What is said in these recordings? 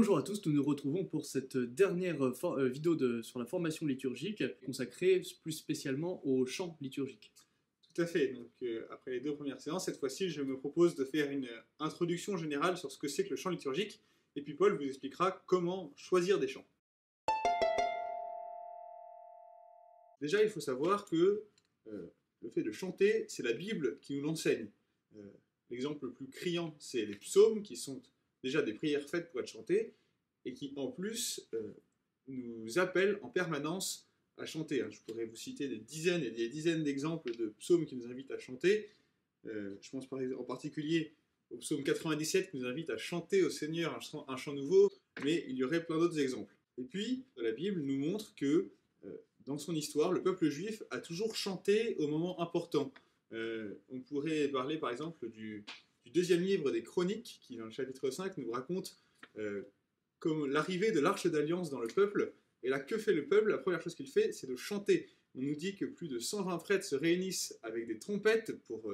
Bonjour à tous, nous nous retrouvons pour cette dernière vidéo sur la formation liturgique consacrée plus spécialement au chant liturgique. Tout à fait, donc après les deux premières séances, cette fois-ci je me propose de faire une introduction générale sur ce que c'est que le chant liturgique, et puis Paul vous expliquera comment choisir des chants. Déjà il faut savoir que le fait de chanter, c'est la Bible qui nous l'enseigne. L'exemple le plus criant, c'est les psaumes, qui sont déjà des prières faites pour être chantées, et qui en plus nous appellent en permanence à chanter. Je pourrais vous citer des dizaines et des dizaines d'exemples de psaumes qui nous invitent à chanter. Je pense en particulier au psaume 97 qui nous invite à chanter au Seigneur un chant nouveau, mais il y aurait plein d'autres exemples. Et puis, la Bible nous montre que dans son histoire, le peuple juif a toujours chanté au moment important. On pourrait parler par exemple du deuxième livre des Chroniques, qui dans le chapitre 5 nous raconte comme l'arrivée de l'Arche d'Alliance dans le peuple. Et là, que fait le peuple? La première chose qu'il fait, c'est de chanter. On nous dit que plus de 120 prêtres se réunissent avec des trompettes pour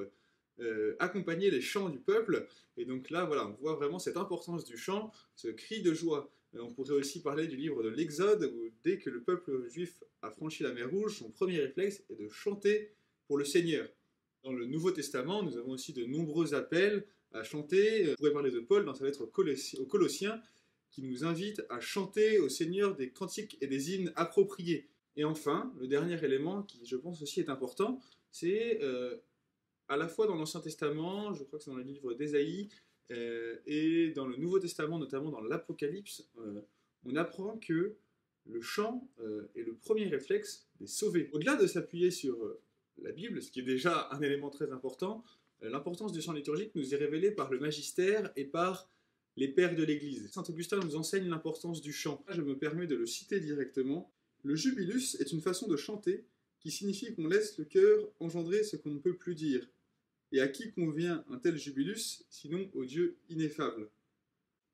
accompagner les chants du peuple. Et donc là, voilà, on voit vraiment cette importance du chant, ce cri de joie. On pourrait aussi parler du livre de l'Exode, où dès que le peuple juif a franchi la mer Rouge, son premier réflexe est de chanter pour le Seigneur. Dans le Nouveau Testament, nous avons aussi de nombreux appels à chanter. On pourrait parler de Paul dans sa lettre aux Colossiens, qui nous invite à chanter au Seigneur des cantiques et des hymnes appropriés. Et enfin, le dernier élément qui, je pense, aussi est important, c'est à la fois dans l'Ancien Testament, je crois que c'est dans le livre d'Ésaïe, et dans le Nouveau Testament, notamment dans l'Apocalypse, on apprend que le chant est le premier réflexe des sauvés. Au-delà de s'appuyer sur la Bible, ce qui est déjà un élément très important, l'importance du chant liturgique nous est révélée par le magistère et par les pères de l'Église. Saint Augustin nous enseigne l'importance du chant. Je me permets de le citer directement. Le jubilus est une façon de chanter qui signifie qu'on laisse le cœur engendrer ce qu'on ne peut plus dire. Et à qui convient un tel jubilus, sinon au Dieu ineffable?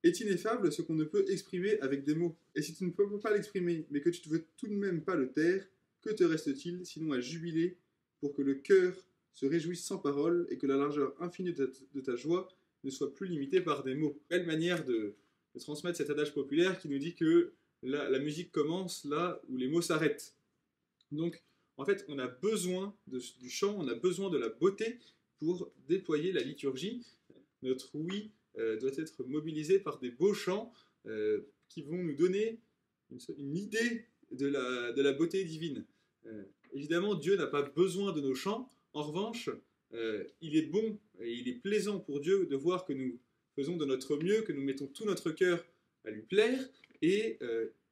Est ineffable ce qu'on ne peut exprimer avec des mots. Et si tu ne peux pas l'exprimer, mais que tu ne veux tout de même pas le taire, que te reste-t-il sinon à jubiler pour que le cœur se réjouisse sans parole et que la largeur infinie de ta joie ne soit plus limitée par des mots. Belle manière de transmettre cet adage populaire qui nous dit que la musique commence là où les mots s'arrêtent. Donc, en fait, on a besoin du chant, on a besoin de la beauté pour déployer la liturgie. Notre oui doit être mobilisé par des beaux chants qui vont nous donner une idée de la beauté divine. Évidemment, Dieu n'a pas besoin de nos chants. En revanche, il est bon et il est plaisant pour Dieu de voir que nous faisons de notre mieux, que nous mettons tout notre cœur à lui plaire, et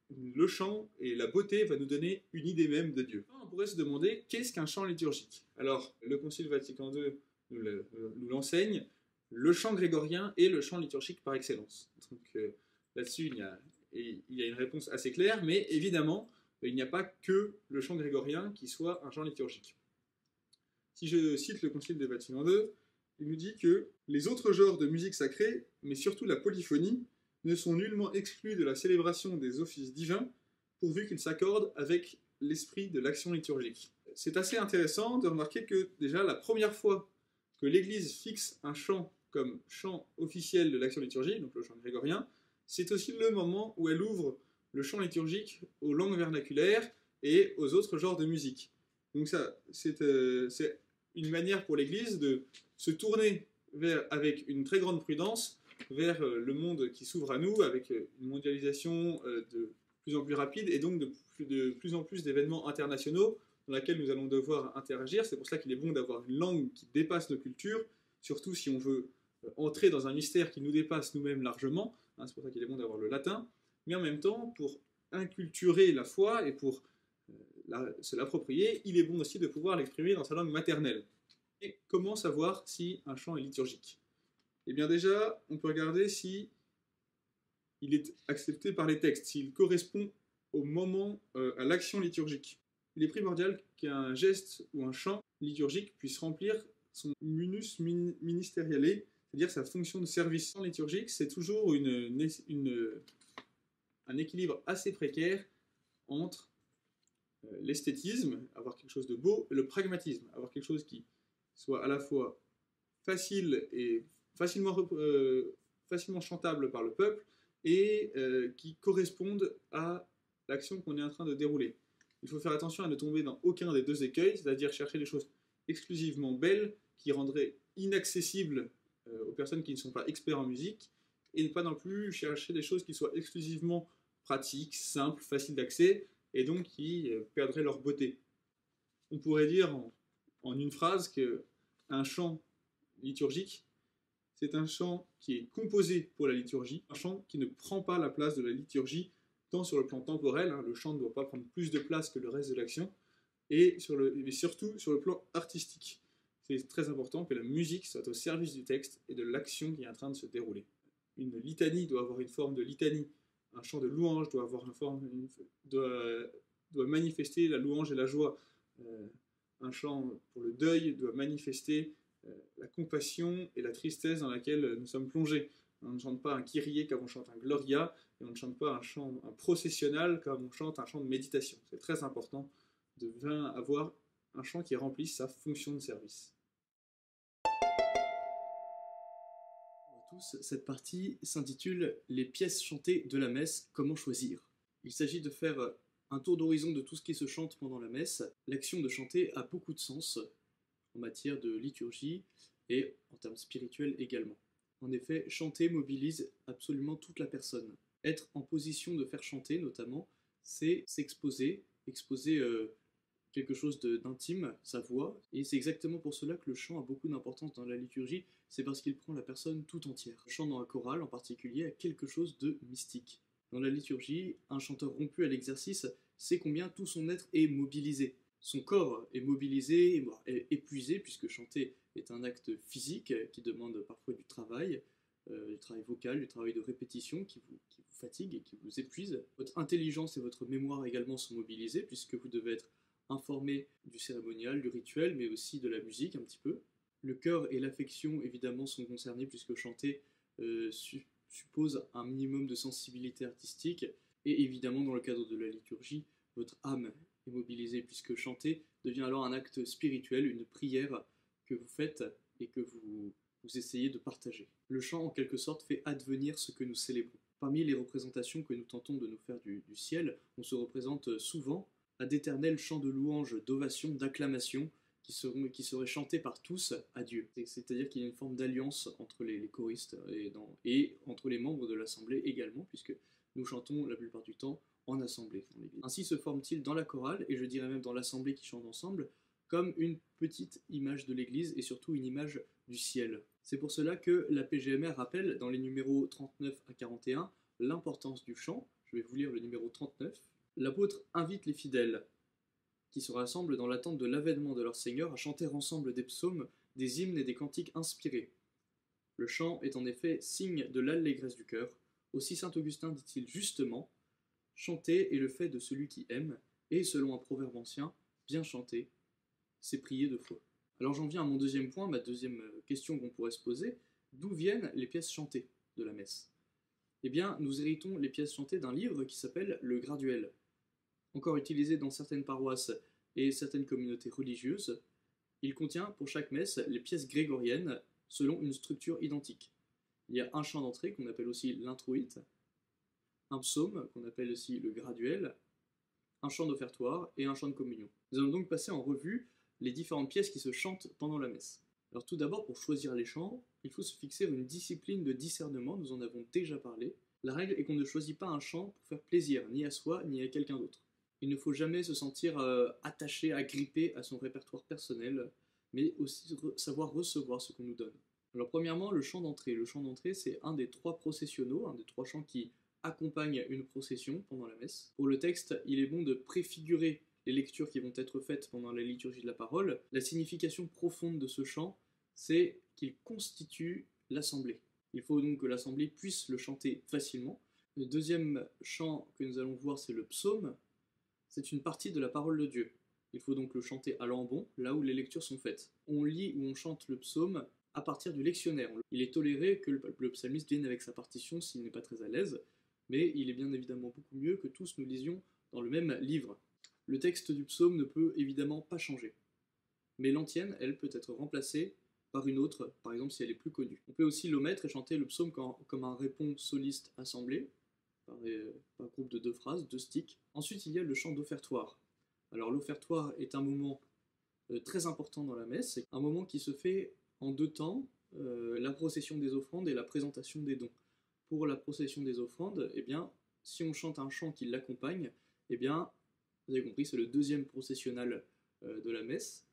le chant et la beauté va nous donner une idée même de Dieu. On pourrait se demander, qu'est-ce qu'un chant liturgique? Alors, le Concile Vatican II nous l'enseigne, le chant grégorien est le chant liturgique par excellence. Donc là-dessus, il y a une réponse assez claire, mais évidemment, il n'y a pas que le chant grégorien qui soit un chant liturgique. Si je cite le Concile de Vatican II, il nous dit que les autres genres de musique sacrée, mais surtout la polyphonie, ne sont nullement exclus de la célébration des offices divins, pourvu qu'ils s'accordent avec l'esprit de l'action liturgique. C'est assez intéressant de remarquer que déjà la première fois que l'Église fixe un chant comme chant officiel de l'action liturgique, donc le chant grégorien, c'est aussi le moment où elle ouvre le chant liturgique aux langues vernaculaires et aux autres genres de musique. Donc ça, c'est une manière pour l'Église de se tourner avec une très grande prudence vers le monde qui s'ouvre à nous, avec une mondialisation de plus en plus rapide, et donc de plus en plus d'événements internationaux dans lesquels nous allons devoir interagir. C'est pour ça qu'il est bon d'avoir une langue qui dépasse nos cultures, surtout si on veut entrer dans un mystère qui nous dépasse nous-mêmes largement. C'est pour ça qu'il est bon d'avoir le latin, mais en même temps, pour inculturer la foi et pour se l'approprier, il est bon aussi de pouvoir l'exprimer dans sa langue maternelle. Et comment savoir si un chant est liturgique? Eh bien déjà, on peut regarder si il est accepté par les textes, s'il correspond au moment, à l'action liturgique. Il est primordial qu'un geste ou un chant liturgique puisse remplir son munus ministeriale, c'est-à-dire sa fonction de service. Le chant liturgique, c'est toujours un équilibre assez précaire entre l'esthétisme, avoir quelque chose de beau, et le pragmatisme, avoir quelque chose qui soit à la fois facile et facilement chantable par le peuple, et qui correspondent à l'action qu'on est en train de dérouler. Il faut faire attention à ne tomber dans aucun des deux écueils, c'est-à-dire chercher des choses exclusivement belles qui rendraient inaccessibles aux personnes qui ne sont pas experts en musique, et ne pas non plus chercher des choses qui soient exclusivement pratiques, simples, faciles d'accès, et donc qui perdraient leur beauté. On pourrait dire en une phrase qu'un chant liturgique, c'est un chant qui est composé pour la liturgie, un chant qui ne prend pas la place de la liturgie, tant sur le plan temporel, le chant ne doit pas prendre plus de place que le reste de l'action, mais surtout sur le plan artistique. C'est très important que la musique soit au service du texte et de l'action qui est en train de se dérouler. Une litanie doit avoir une forme de litanie, un chant de louange doit avoir une forme, doit manifester la louange et la joie. Un chant pour le deuil doit manifester la compassion et la tristesse dans laquelle nous sommes plongés. On ne chante pas un Kyrie comme on chante un Gloria, et on ne chante pas un processionnal comme on chante un chant de méditation. C'est très important de bien avoir un chant qui remplisse sa fonction de service. Cette partie s'intitule « Les pièces chantées de la messe, comment choisir ?» Il s'agit de faire un tour d'horizon de tout ce qui se chante pendant la messe. L'action de chanter a beaucoup de sens en matière de liturgie et en termes spirituels également. En effet, chanter mobilise absolument toute la personne. Être en position de faire chanter, notamment, c'est s'exposer, exposer quelque chose d'intime, sa voix, et c'est exactement pour cela que le chant a beaucoup d'importance dans la liturgie, c'est parce qu'il prend la personne tout entière. Le chant dans un choral en particulier a quelque chose de mystique. Dans la liturgie, un chanteur rompu à l'exercice sait combien tout son être est mobilisé. Son corps est mobilisé, est épuisé, puisque chanter est un acte physique qui demande parfois du travail vocal, du travail de répétition qui vous fatigue et qui vous épuise. Votre intelligence et votre mémoire également sont mobilisées, puisque vous devez être informé du cérémonial, du rituel, mais aussi de la musique un petit peu. Le cœur et l'affection, évidemment, sont concernés, puisque chanter suppose un minimum de sensibilité artistique, et évidemment, dans le cadre de la liturgie, votre âme est mobilisée, puisque chanter devient alors un acte spirituel, une prière que vous faites et que vous essayez de partager. Le chant, en quelque sorte, fait advenir ce que nous célébrons. Parmi les représentations que nous tentons de nous faire du ciel, on se représente souvent à d'éternels chants de louange, d'ovation, d'acclamation qui seraient chantés par tous à Dieu. C'est-à-dire qu'il y a une forme d'alliance entre les choristes et entre les membres de l'assemblée également, puisque nous chantons la plupart du temps en assemblée dans l'église. Ainsi se forme-t-il dans la chorale, et je dirais même dans l'assemblée qui chante ensemble, comme une petite image de l'église et surtout une image du ciel. C'est pour cela que la PGMR rappelle dans les numéros 39 à 41 l'importance du chant. Je vais vous lire le numéro 39. L'apôtre invite les fidèles qui se rassemblent dans l'attente de l'avènement de leur Seigneur à chanter ensemble des psaumes, des hymnes et des cantiques inspirés. Le chant est en effet signe de l'allégresse du cœur. Aussi saint Augustin dit-il justement « Chanter est le fait de celui qui aime, et selon un proverbe ancien, bien chanter, c'est prier de foi. » Alors j'en viens à mon deuxième point, ma deuxième question qu'on pourrait se poser. D'où viennent les pièces chantées de la messe? Eh bien, nous héritons les pièces chantées d'un livre qui s'appelle le Graduel. Encore utilisé dans certaines paroisses et certaines communautés religieuses, il contient pour chaque messe les pièces grégoriennes selon une structure identique. Il y a un chant d'entrée qu'on appelle aussi l'introïte, un psaume qu'on appelle aussi le graduel, un chant d'offertoire et un chant de communion. Nous allons donc passer en revue les différentes pièces qui se chantent pendant la messe. Alors tout d'abord, pour choisir les chants, il faut se fixer une discipline de discernement, nous en avons déjà parlé. La règle est qu'on ne choisit pas un chant pour faire plaisir, ni à soi, ni à quelqu'un d'autre. Il ne faut jamais se sentir attaché, agrippé à son répertoire personnel, mais aussi savoir recevoir ce qu'on nous donne. Alors premièrement, le chant d'entrée. Le chant d'entrée, c'est un des trois processionnaux, un des trois chants qui accompagnent une procession pendant la messe. Pour le texte, il est bon de préfigurer les lectures qui vont être faites pendant la liturgie de la parole. La signification profonde de ce chant, c'est qu'il constitue l'assemblée. Il faut donc que l'assemblée puisse le chanter facilement. Le deuxième chant que nous allons voir, c'est le psaume. C'est une partie de la parole de Dieu. Il faut donc le chanter à l'ambon, là où les lectures sont faites. On lit ou on chante le psaume à partir du lectionnaire. Il est toléré que le psalmiste vienne avec sa partition s'il n'est pas très à l'aise, mais il est bien évidemment beaucoup mieux que tous nous lisions dans le même livre. Le texte du psaume ne peut évidemment pas changer, mais l'antienne, elle, peut être remplacée par une autre, par exemple si elle est plus connue. On peut aussi l'omettre et chanter le psaume comme un répond soliste assemblé, par groupe de 2 phrases, 2 sticks. Ensuite, il y a le chant d'offertoire. Alors l'offertoire est un moment très important dans la messe, c'est un moment qui se fait en 2 temps, la procession des offrandes et la présentation des dons. Pour la procession des offrandes, eh bien, si on chante un chant qui l'accompagne, eh bien, vous avez compris, c'est le 2e processionnal de la messe.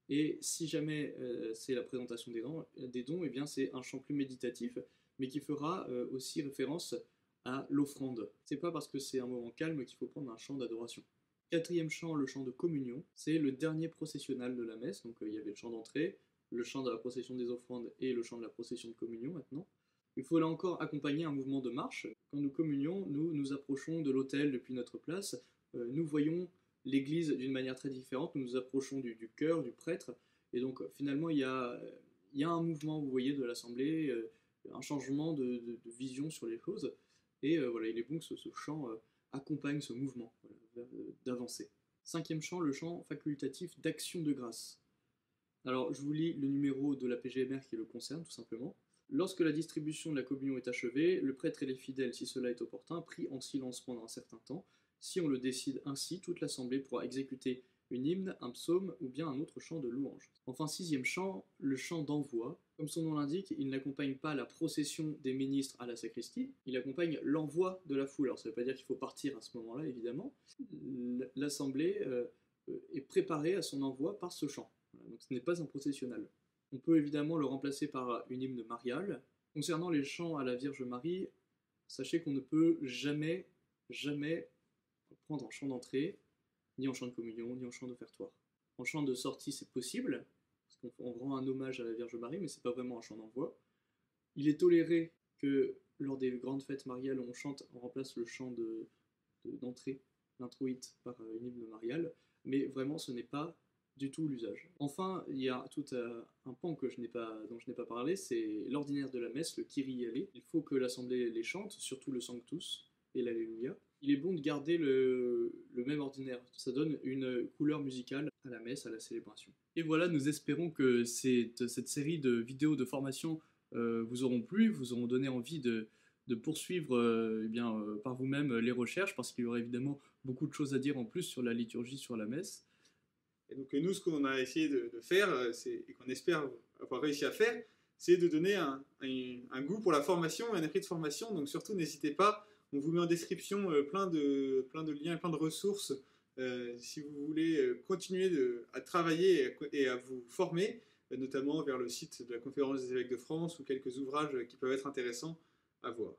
Et si jamais c'est la présentation des dons, eh bien, c'est un chant plus méditatif, mais qui fera aussi référence à l'offrande. C'est pas parce que c'est un moment calme qu'il faut prendre un chant d'adoration. 4e chant, le chant de communion, c'est le dernier processionnal de la messe, donc il y avait le chant d'entrée, le chant de la procession des offrandes et le chant de la procession de communion maintenant. Il faut là encore accompagner un mouvement de marche. Quand nous communions, nous nous approchons de l'autel depuis notre place, nous voyons l'église d'une manière très différente, nous nous approchons du chœur, du prêtre, et donc finalement il y a un mouvement, vous voyez, de l'assemblée, un changement de vision sur les choses, et voilà, il est bon que ce chant accompagne ce mouvement d'avancer. 5e chant, le chant facultatif d'action de grâce. Alors je vous lis le numéro de la PGMR qui le concerne tout simplement. Lorsque la distribution de la communion est achevée, le prêtre et les fidèles, si cela est opportun, prient en silence pendant un certain temps. Si on le décide ainsi, toute l'assemblée pourra exécuter une hymne, un psaume ou bien un autre chant de louange. Enfin, 6e chant, le chant d'envoi. Comme son nom l'indique, il n'accompagne pas la procession des ministres à la sacristie, il accompagne l'envoi de la foule. Alors ça ne veut pas dire qu'il faut partir à ce moment-là, évidemment. L'assemblée est préparée à son envoi par ce chant. Voilà, donc ce n'est pas un processionnal. On peut évidemment le remplacer par une hymne mariale. Concernant les chants à la Vierge Marie, sachez qu'on ne peut jamais prendre en chant d'entrée, ni en chant de communion, ni en chant d'offertoire. En chant de sortie, c'est possible, parce qu'on rend un hommage à la Vierge Marie, mais c'est pas vraiment un chant d'envoi. Il est toléré que lors des grandes fêtes mariales, on remplace le chant d'entrée, l'introïte, par une hymne mariale, mais vraiment ce n'est pas du tout l'usage. Enfin, il y a tout un pan dont je n'ai pas parlé, c'est l'ordinaire de la messe, le Kyrie allé. Il faut que l'assemblée les chante, surtout le Sanctus et l'Alléluia. Il est bon de garder le même ordinaire, ça donne une couleur musicale à la messe, à la célébration. Et voilà, nous espérons que cette série de vidéos de formation vous auront plu, vous auront donné envie de poursuivre par vous-même les recherches, parce qu'il y aurait évidemment beaucoup de choses à dire en plus sur la liturgie, sur la messe. Et donc nous, ce qu'on a essayé de faire, et qu'on espère avoir réussi à faire, c'est de donner un goût pour la formation, un esprit de formation. Donc surtout, n'hésitez pas, on vous met en description plein de liens, plein de ressources, si vous voulez continuer à travailler et à vous former, notamment vers le site de la Conférence des évêques de France ou quelques ouvrages qui peuvent être intéressants à voir.